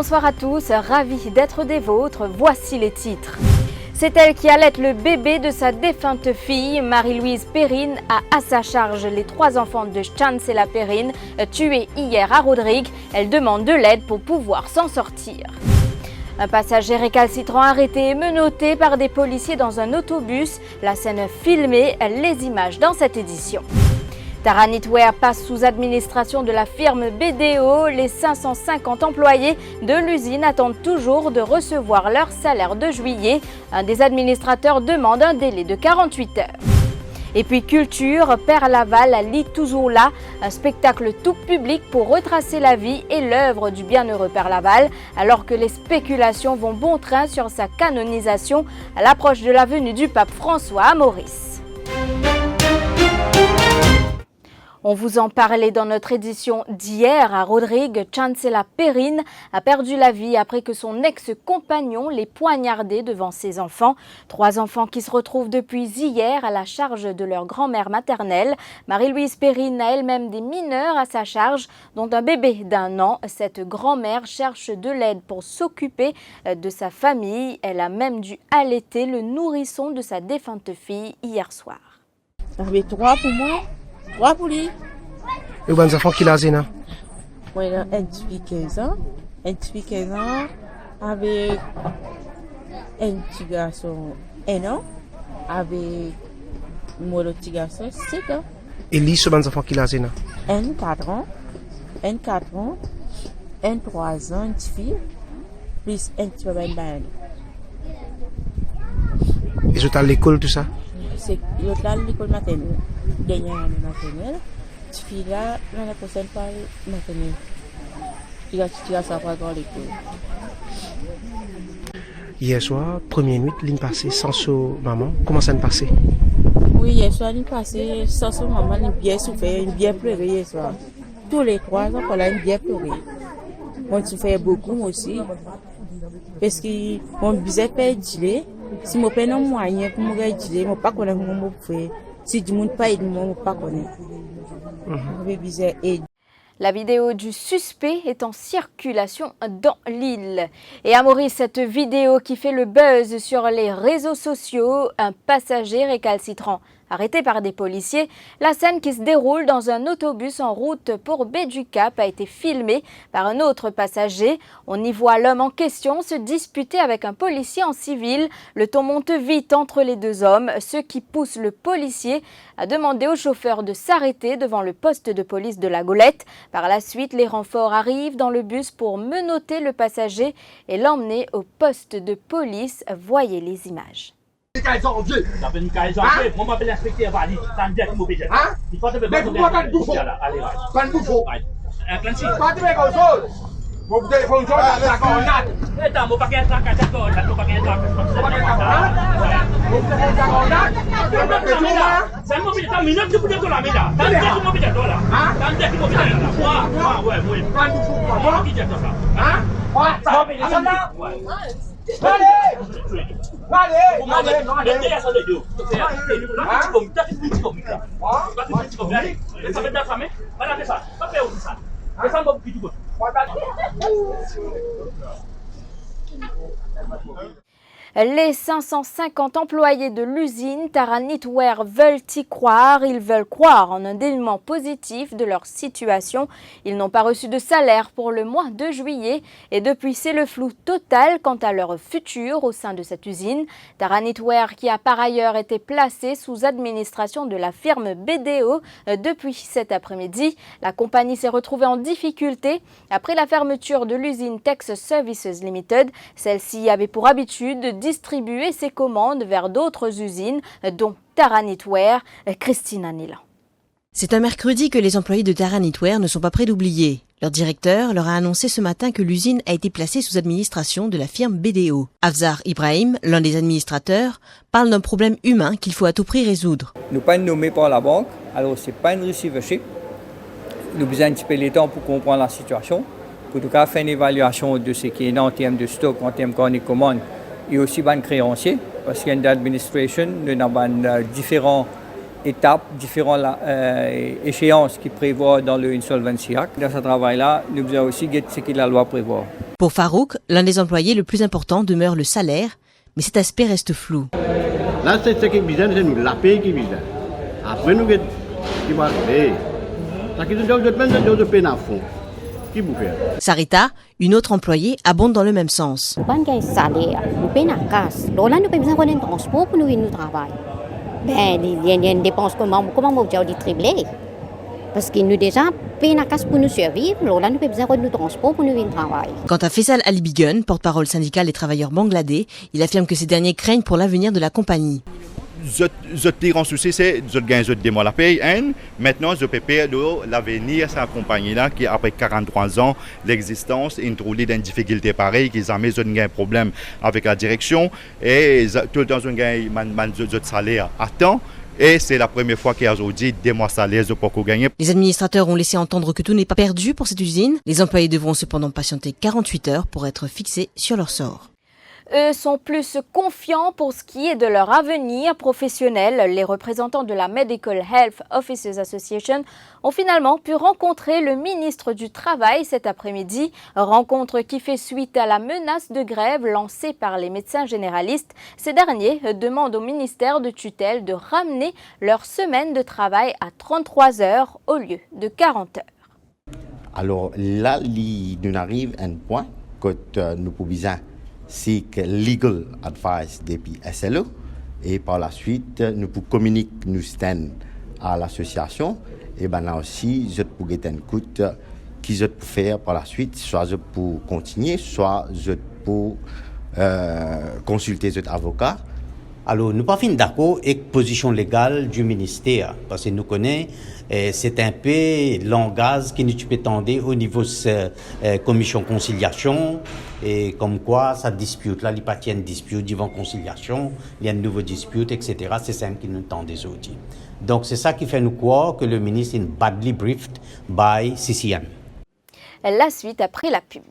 Bonsoir à tous, ravis d'être des vôtres, voici les titres. C'est elle qui allaite le bébé de sa défunte fille. Marie-Louise Perrine a à sa charge les 3 enfants de Chancela Perrine, tués hier à Rodrigue. Elle demande de l'aide pour pouvoir s'en sortir. Un passager récalcitrant arrêté et menotté par des policiers dans un autobus. La scène filmée, les images dans cette édition. Tara Knitwear passe sous administration de la firme BDO. Les 550 employés de l'usine attendent toujours de recevoir leur salaire de juillet. Un des administrateurs demande un délai de 48 heures. Et puis culture, Père Laval lit toujours là, un spectacle tout public pour retracer la vie et l'œuvre du bienheureux Père Laval, alors que les spéculations vont bon train sur sa canonisation à l'approche de la venue du pape François à Maurice. On vous en parlait dans notre édition d'hier à Rodrigue. Chancela Perrine a perdu la vie après que son ex-compagnon l'ait poignardé devant ses enfants. 3 enfants qui se retrouvent depuis hier à la charge de leur grand-mère maternelle. Marie-Louise Perrine a elle-même des mineurs à sa charge, dont un bébé d'1 an. Cette grand-mère cherche de l'aide pour s'occuper de sa famille. Elle a même dû allaiter le nourrisson de sa défunte fille hier soir. Ça fait 3 pour moi. 3 pour lui. Et les enfants qui l'ont zéna? Oui, un petit 15 ans. Un petit 15 ans avec un petit garçon 1 an. Avec mon petit garçon 7 ans. Et les enfants qui l'ont zéna? Un 4 ans. Un 4 ans. Un 3 ans, une petite fille. Plus un petit bébé. Et je t'ai à l'école, tout ça? C'est l'autre là, l'école maternelle. Dernière année maternelle. Cette fille-là, l'année prochaine, par maternelle. Tu vas savoir dans l'école. Hier soir, première nuit, ligne passée sans son maman. Comment ça s'est passé? Oui, hier soir, ligne passée sans son maman, elle a bien souffert, elle a bien pleuré hier soir. Tous les 3 ans, elle a bien pleuré. On souffert beaucoup, moi aussi. Parce que mon bisait pas dit. Si mon père n'a moyen pour me dire, je ne peux pas connaître mon frère. Si du monde pas aide moi, je ne peux pas connaître. La vidéo du suspect est en circulation dans l'île. Et à Maurice, cette vidéo qui fait le buzz sur les réseaux sociaux, un passager récalcitrant arrêté par des policiers. La scène qui se déroule dans un autobus en route pour Baie du Cap a été filmée par un autre passager. On y voit l'homme en question se disputer avec un policier en civil. Le ton monte vite entre les 2 hommes, ce qui pousse le policier à demander au chauffeur de s'arrêter devant le poste de police de la Golette. Par la suite, les renforts arrivent dans le bus pour menotter le passager et l'emmener au poste de police. Voyez les images. Mais pourquoi quand bouffon? Quand bouffon? Mon téléphone jaune, la cornade. Mon paquet de la cornade. Mon paquet de la cornade. C'est un mobile de minute, tu peux dire la mila. T'as un mobile de dollar. T'as un mobile de dollar. Ouais. Quand bouffon, moi, qui dit ça? Hein? Les 550 employés de l'usine Tara Knitwear veulent y croire. Ils veulent croire en un dénouement positif de leur situation. Ils n'ont pas reçu de salaire pour le mois de juillet. Et depuis, c'est le flou total quant à leur futur au sein de cette usine. Tara Knitwear, qui a par ailleurs été placée sous administration de la firme BDO depuis cet après-midi. La compagnie s'est retrouvée en difficulté après la fermeture de l'usine Tex Services Limited. Celle-ci avait pour habitude de distribuer ses commandes vers d'autres usines, dont Tara Knitwear. Christina Nilan. C'est un mercredi que les employés de Tara Knitwear ne sont pas prêts d'oublier. Leur directeur leur a annoncé ce matin que l'usine a été placée sous administration de la firme BDO. Afzar Ibrahim, l'un des administrateurs, parle d'un problème humain qu'il faut à tout prix résoudre. Nous pas nommés par la banque, alors c'est pas une receivership. Nous avons besoin un petit peu de temps pour comprendre la situation. Pour tout cas, faire une évaluation de ce qui est en termes de stock, en termes de commandes, et aussi ban créancier, parce qu'il y a une administration, nous avons différents étapes, différentes échéances qui prévoient dans le Insolvency Act. Dans ce travail-là, nous avons aussi guetté ce que la loi prévoit. Pour Farouk, l'un des employés le plus important demeure le salaire, mais cet aspect reste flou. Là, c'est ce qui est bizarre, c'est nous, la paye qui est bizarre. Après, nous, qui va payer. Ça qui est de peine à fond. Qui vous fait? Sarita, une autre employée, abonde dans le même sens. Ban kay salaire, nous payons la casse. Lola nous payons besoin de transport pour nous venir au travail. Ben, il y a une dépense comment vous avez triplé. Parce qu'ils nous déjà payent la casse pour nous survivre. Lola nous payons besoin de transport pour nous venir au travail. Quant à Faisal Ali Bigun, porte-parole syndical des travailleurs bangladais, il affirme que ces derniers craignent pour l'avenir de la compagnie. Le plus grand souci, c'est de gagner des mois la paye. Maintenant, je peux payer l'avenir de cette compagnie-là qui, après 43 ans d'existence, introduit dans une difficulté pareille, qu'ils ont un problème avec la direction et tout le temps, ils ont un salaire à temps. Et c'est la première fois qu'aujourd'hui, des mois salaires pour gagner. Les administrateurs ont laissé entendre que tout n'est pas perdu pour cette usine. Les employés devront cependant patienter 48 heures pour être fixés sur leur sort. Eux sont plus confiants pour ce qui est de leur avenir professionnel. Les représentants de la Medical Health Officers Association ont finalement pu rencontrer le ministre du Travail cet après-midi. Rencontre qui fait suite à la menace de grève lancée par les médecins généralistes. Ces derniers demandent au ministère de tutelle de ramener leur semaine de travail à 33 heures au lieu de 40 heures. Alors là, nous arrive à un point que nous pouvons seek legal advice depuis SLO et par la suite nous pouvons communiquer nous stand à l'association et ben là aussi je peux get un coup qui je peux faire par la suite, soit je peux continuer, soit je peux consulter cet avocat. Alors, nous ne sommes pas d'accord avec la position légale du ministère, parce que nous connaissons, c'est un peu le langage qui nous peut tendre au niveau de la commission conciliation, et comme quoi ça dispute, là, il n'y a pas de dispute devant conciliation, il y a une nouvelle dispute, etc. C'est ça qui nous tend des outils. Donc, c'est ça qui fait nous croire que le ministre est badly briefed by CCM. La suite après la pub.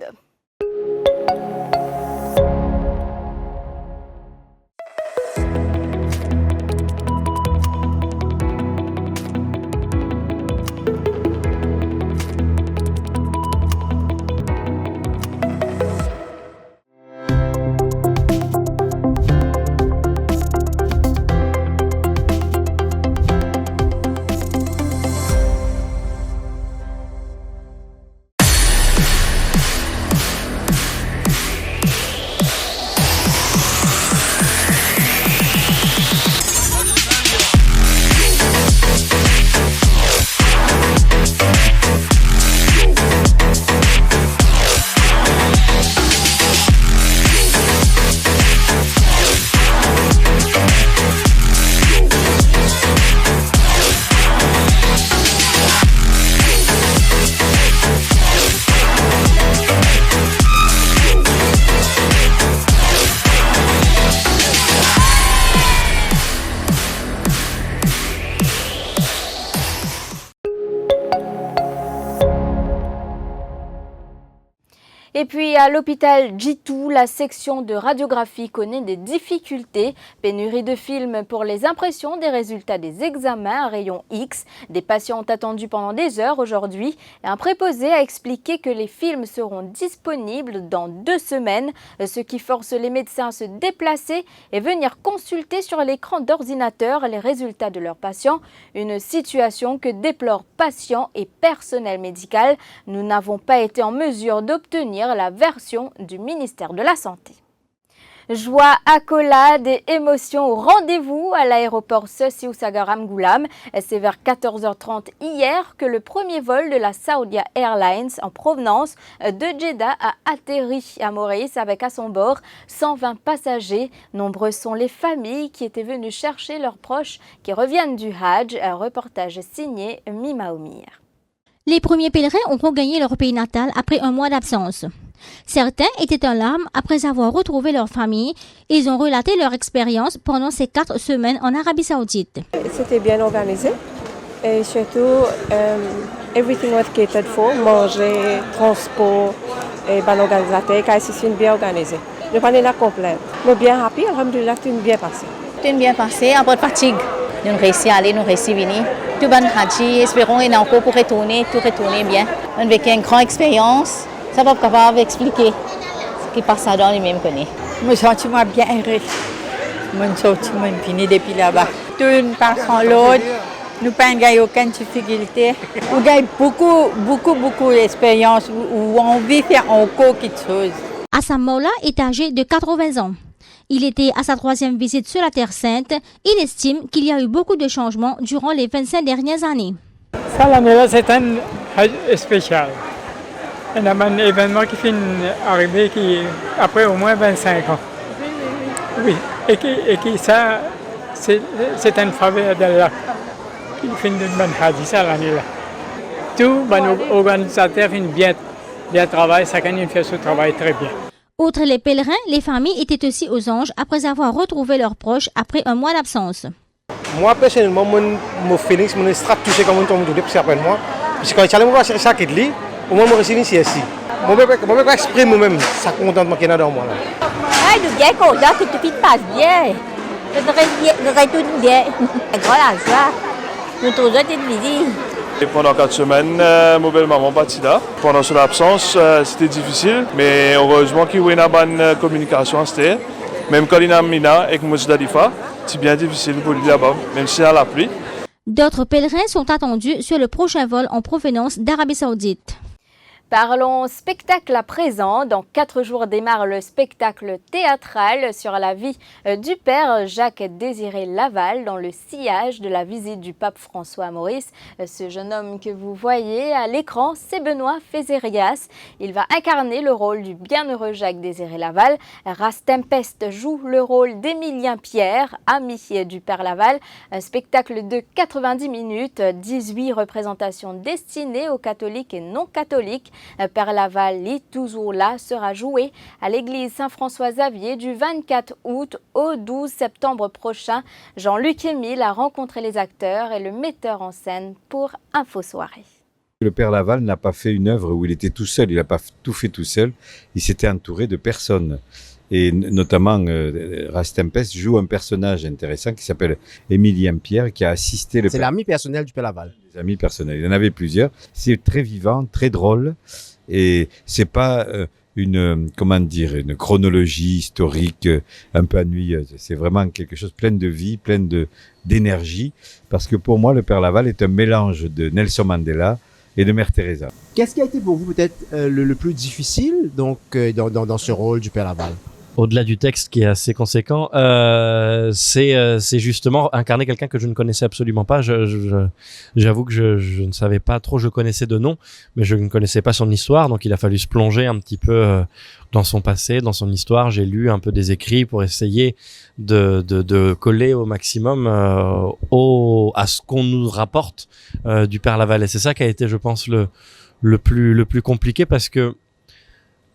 Et puis à l'hôpital G2, la section de radiographie connaît des difficultés. Pénurie de films pour les impressions des résultats des examens à rayon X. Des patients ont attendu pendant des heures aujourd'hui. Un préposé a expliqué que les films seront disponibles dans 2 semaines, ce qui force les médecins à se déplacer et venir consulter sur l'écran d'ordinateur les résultats de leurs patients. Une situation que déplorent patients et personnel médical. Nous n'avons pas été en mesure d'obtenir la version du ministère de la Santé. Joie, accolade et émotion au rendez-vous à l'aéroport Seussiou Sagaram Goulam. C'est vers 14h30 hier que le premier vol de la Saudia Airlines en provenance de Jeddah a atterri à Maurice avec à son bord 120 passagers. Nombreux sont les familles qui étaient venues chercher leurs proches qui reviennent du Hajj. Un reportage signé Mima Oumir. Les premiers pèlerins ont regagné leur pays natal après un mois d'absence. Certains étaient en larmes après avoir retrouvé leur famille. Ils ont relaté leur expérience pendant ces 4 semaines en Arabie Saoudite. C'était bien organisé et surtout, everything was catered for, manger, transport et l'organisateur, car c'est bien organisé. Nous prenons la complète. Mais bien happy, alhamdoulilah, tout bien passé. Tout bien passé, un peu de fatigue. Nous réussissons à aller, nous réussissons à venir. Tout bon Haji, espérons et encore pour retourner, tout retourner bien. On a vécu une grande expérience. Ça va être capable d'expliquer ce qui passe dans les mêmes connaît. Je me sens bien heureux. Je me sens fini depuis là-bas. Tout une personne l'autre. Nous n'avons aucune difficulté. On a beaucoup d'expérience où on vit faire encore quelque chose. Hassan Maula est âgé de 80 ans. Il était à sa 3e visite sur la Terre Sainte. Il estime qu'il y a eu beaucoup de changements durant les 25 dernières années. Ça, l'année-là, c'est un Hajj spécial. Il y a un événement qui finit arrivé après au moins 25 ans. Oui, et ça, c'est une faveur d'Allah qui finit de bonne Hajj, ça, l'année-là. Tout les organisateurs finissent bien travail, chacun fait ce travail très bien. Outre les pèlerins, les familles étaient aussi aux anges après avoir retrouvé leurs proches après un mois d'absence. Moi, personnellement, mon feeling, mon strat touché comme on tombe depuis après moi. Parce que quand je suis allé chaque idée, au moins, je suis ici. Je vais exprimer moi-même ça contentement qu'il y a dans moi. Ah, nous bien content que tout passe bien. Je retourne bien. Voilà, ça. Nous trouvons une visite. Et pendant 4 semaines, ma belle-maman partit là. Pendant son absence, c'était difficile, mais heureusement qu'il y a une bonne communication. Même quand il y a Mina avec M. Dalifa, c'est bien difficile pour lui là-bas, même si il y a la pluie. D'autres pèlerins sont attendus sur le prochain vol en provenance d'Arabie Saoudite. Parlons spectacle à présent. Dans 4 jours démarre le spectacle théâtral sur la vie du père Jacques-Désiré Laval dans le sillage de la visite du pape François Maurice. Ce jeune homme que vous voyez à l'écran, c'est Benoît Fézérias. Il va incarner le rôle du bienheureux Jacques-Désiré Laval. Rastempest joue le rôle d'Émilien Pierre, ami du père Laval. Un spectacle de 90 minutes, 18 représentations destinées aux catholiques et non catholiques. Père Laval, lit toujours là, sera joué à l'église Saint-François-Xavier du 24 août au 12 septembre prochain. Jean-Luc Émile a rencontré les acteurs et le metteur en scène pour Info Soirée. Le père Laval n'a pas fait une œuvre où il était tout seul, il n'a pas tout fait tout seul, il s'était entouré de personnes. Et notamment, Rastempest joue un personnage intéressant qui s'appelle Émilien Pierre, qui a assisté le... C'est l'ami personnel du père Laval. Les amis personnels, il en avait plusieurs. C'est très vivant, très drôle, et c'est pas une chronologie historique un peu ennuyeuse. C'est vraiment quelque chose plein de vie, plein d'énergie, parce que pour moi, le père Laval est un mélange de Nelson Mandela et de Mère Teresa. Qu'est-ce qui a été pour vous peut-être le plus difficile donc, dans ce rôle du père Laval? Au-delà du texte qui est assez conséquent, c'est justement incarner quelqu'un que je ne connaissais absolument pas. J'avoue que je ne savais pas trop, je connaissais de nom, mais je ne connaissais pas son histoire, donc il a fallu se plonger un petit peu dans son passé, dans son histoire. J'ai lu un peu des écrits pour essayer de coller au maximum à ce qu'on nous rapporte du père Laval. Et c'est ça qui a été, je pense, le plus compliqué, parce que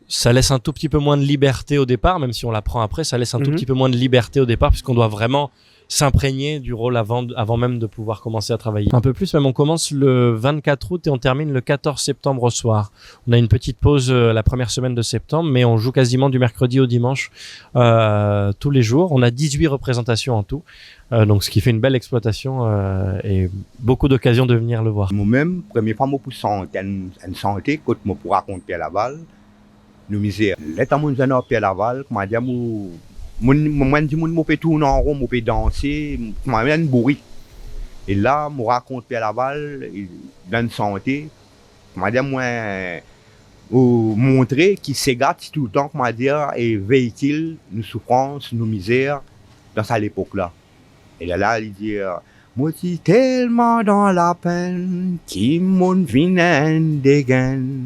ça laisse un tout petit peu moins de liberté au départ, même si on l'apprend après, ça laisse un tout petit peu moins de liberté au départ, puisqu'on doit vraiment s'imprégner du rôle avant même de pouvoir commencer à travailler. Un peu plus, même on commence le 24 août et on termine le 14 septembre au soir. On a une petite pause la première semaine de septembre, mais on joue quasiment du mercredi au dimanche tous les jours. On a 18 représentations en tout, donc ce qui fait une belle exploitation et beaucoup d'occasions de venir le voir. Moi-même, première fois, je suis santé, quand je pour raconter à Laval, nous misère. L'état mon jeune Pierre Laval, comment dire, moi je peux tourner en rond, je peux danser, comment dire, une bourri. Et là, je raconte Pierre Laval, dans une santé, comment dire, moi, montrer qu'il s'égate tout le temps, comment dire, et véhicule nos souffrances, nos misères, dans cette époque-là. Et là, il dit, moi, je suis tellement dans la peine, qui m'en vient dégaine.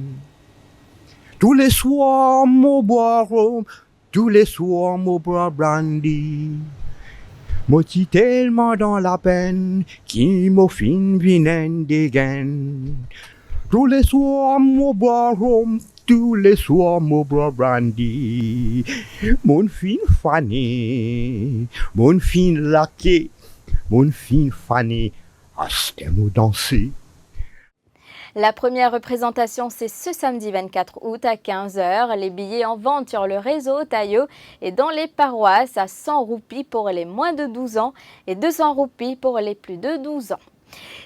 Tous les soirs, mon bois rhum, tous les soirs, mon bois brandy. Moi, je suis tellement dans la peine, qui m'en vient dégaine. Tous les soirs, mon bois rhum, tous les soirs, mon bois brandy. Mon fin Fanny, mon fin laqué, mon fin Fanny, à ce mot danser. La première représentation, c'est ce samedi 24 août à 15h. Les billets en vente sur le réseau Tayo et dans les paroisses à 100 roupies pour les moins de 12 ans et 200 roupies pour les plus de 12 ans.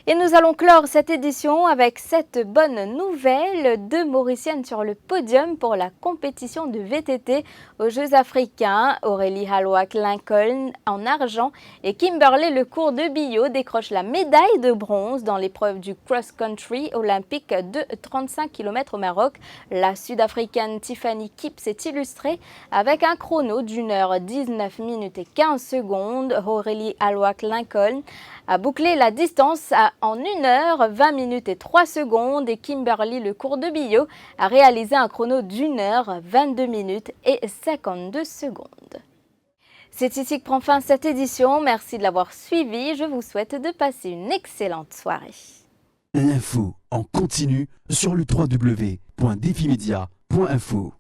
Et nous allons clore cette édition avec cette bonne nouvelle, 2 Mauriciennes sur le podium pour la compétition de VTT aux Jeux africains. Aurélie Halouak-Lincoln en argent et Kimberley Lecourt de Billo décrochent la médaille de bronze dans l'épreuve du cross-country olympique de 35 km au Maroc. La Sud-Africaine Tiffany Kipp s'est illustrée avec un chrono d'1 heure 19 minutes et 15 secondes. Aurélie Halouak-Lincoln a bouclé la distance en 1 heure 20 minutes et 3 secondes et Kimberley Lecourt de Billo a réalisé un chrono d'1 heure 22 minutes et 52 secondes. C'est ici que prend fin cette édition. Merci de l'avoir suivi. Je vous souhaite de passer une excellente soirée. L'info en continu sur le www.defimedia.info.